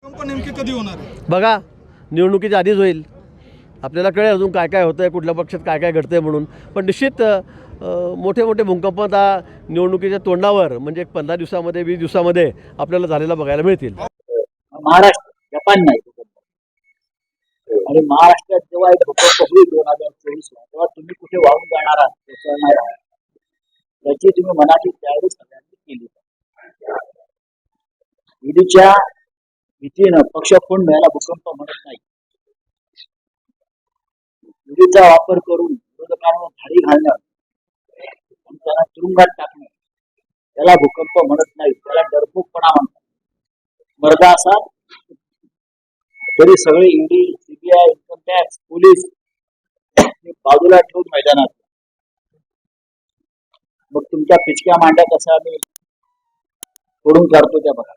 भूकंप नेमके कधी होणार आहे? बघा, निवडणुकीच्या आधीच होईल. आपल्याला कळेल अजून काय काय होतं आहे, कुठल्या पक्षात काय काय घडतं आहे म्हणून. पण निश्चित मोठे मोठे भूकंप आता निवडणुकीच्या तोंडावर म्हणजे 15 दिवसामध्ये 20 दिवसामध्ये आपल्याला झालेला बघायला मिळतील. महाराष्ट्र जपान नाही आणि महाराष्ट्रात जेव्हा एक भूकंप होईल 2024 ला, तेव्हा तुम्ही कुठे वाहून जाणार आहात कोसळणार आहात याची तुम्ही मनाची तयारी सगळ्यांनी केली. ईडीच्या भीतीनं पक्ष फुंड याला भूकंप म्हणत नाही. ईडीचा वापर करून विरोधकांना धाडी घालणं आणि त्यांना तुरुंगात टाकणं त्याला भूकंप म्हणत नाही, त्याला डरपोकपणा म्हणतात. मर्दा असा तरी सगळे ED, CBI, income tax, police बाजूला ठेवून मैदानात मग तुमच्या पिचक्या मांड्या कशा आम्ही फोडून काढतो त्या बघा.